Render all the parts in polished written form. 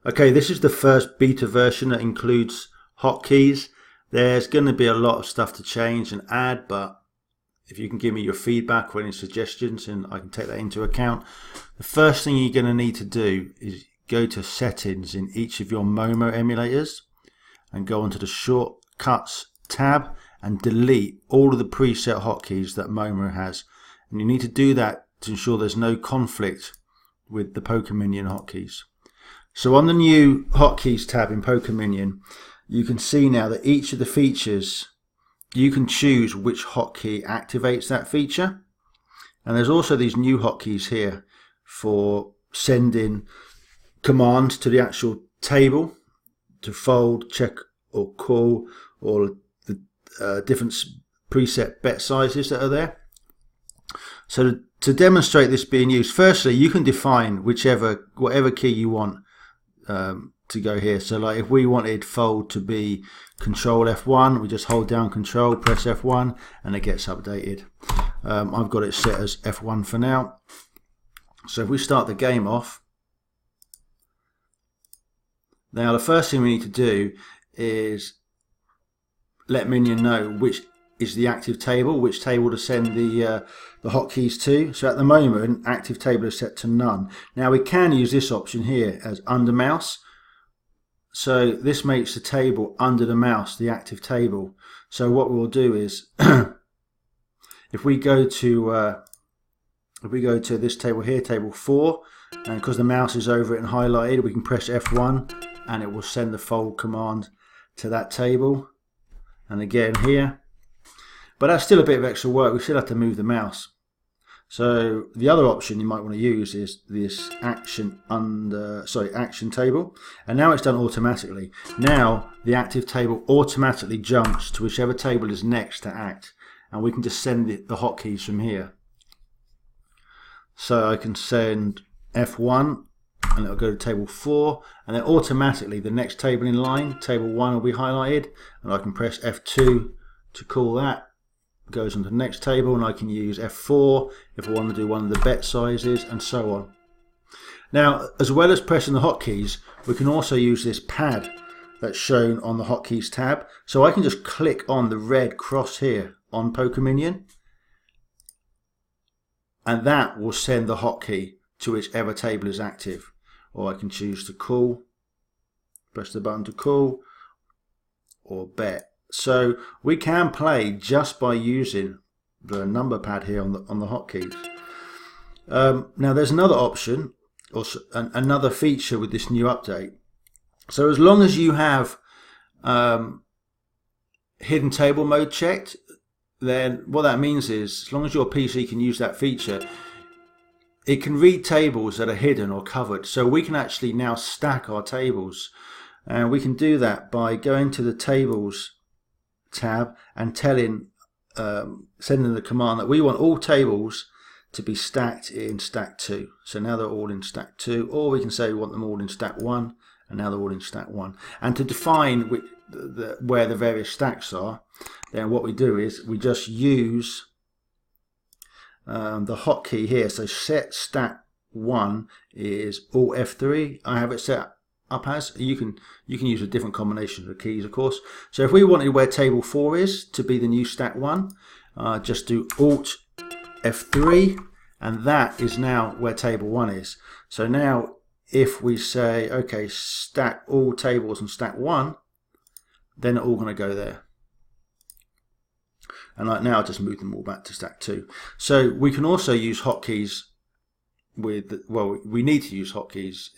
Okay, this is the first beta version that includes hotkeys. There's going to be a lot of stuff to change and add, but if you can give me your feedback or any suggestions, and I can take that into account. The first thing you're going to need to do is go to settings in each of your Momo emulators and go onto the shortcuts tab and delete all of the preset hotkeys that Momo has. And you need to do that to ensure there's no conflict with the Minion hotkeys. So on the new hotkeys tab in Minion, you can see now that each of the features, you can choose which hotkey activates that feature. And there's also these new hotkeys here for sending commands to the actual table to fold, check or call, or the different preset bet sizes that are there. So to demonstrate this being used, firstly you can define whatever key you want to go here. So like if we wanted fold to be control F1, we just hold down control, press F1 and it gets updated. I've got it set as F1 for now. So if we start the game off, now the first thing we need to do is let Minion know which is the active table, which table to send the hotkeys to. So at the moment, active table is set to none. Now we can use this option here as under mouse. So this makes the table under the mouse the active table. So what we'll do is, if we go to this table here, table 4, and because the mouse is over it and highlighted, we can press F1 and it will send the fold command to that table. And again here. But that's still a bit of extra work. We still have to move the mouse. So the other option you might want to use is this action table. And now it's done automatically. Now the active table automatically jumps to whichever table is next to act. And we can just send the hotkeys from here. So I can send F1 and it'll go to table 4, and then automatically the next table in line, table 1, will be highlighted, and I can press F2 to call that. Goes on to the next table, and I can use F4 if I want to do one of the bet sizes, and so on. Now, as well as pressing the hotkeys, we can also use this pad that's shown on the hotkeys tab. So I can just click on the red cross here on Minion, and that will send the hotkey to whichever table is active. Or I can choose to call, press the button to call, or bet. So we can play just by using the number pad here on the hotkeys. Now there's another option, or another feature with this new update. So as long as you have hidden table mode checked, then what that means is, as long as your PC can use that feature, it can read tables that are hidden or covered. So we can actually now stack our tables, and we can do that by going to the tables tab and sending the command that we want all tables to be stacked in stack 2. So now they're all in stack 2, or we can say we want them all in stack 1, and now they're all in stack 1. And to define where the various stacks are, then what we do is we just use the hotkey here. So set stack 1 is Alt F3. I have it set up as. You can use a different combination of keys, of course. So if we wanted where table 4 is to be the new stack 1, just do Alt F3, and that is now where table 1 is. So now if we say, okay, stack all tables in stack 1, then they're all going to go there. And like now, I just move them all back to stack 2. So we can also use hotkeys with, well, we need to use hotkeys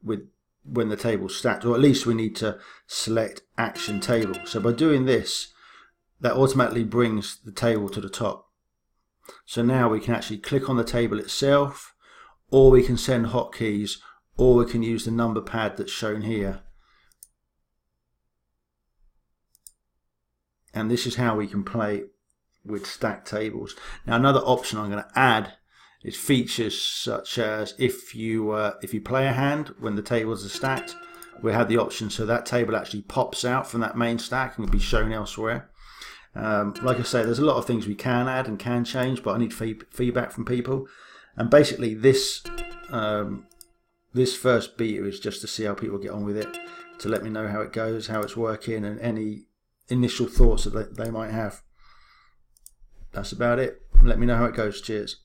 with when the table's stacked, or at least we need to select action table. So by doing this, that automatically brings the table to the top. So now we can actually click on the table itself, or we can send hotkeys, or we can use the number pad that's shown here. And this is how we can play with stacked tables. Now another option I'm going to add is features such as if you play a hand when the tables are stacked, we have the option so that table actually pops out from that main stack and can be shown elsewhere. Like I say, there's a lot of things we can add and can change, but I need feedback from people. And basically this this first beta is just to see how people get on with it, to let me know how it goes, how it's working, and any initial thoughts that they might have. That's about it. Let me know how it goes. Cheers.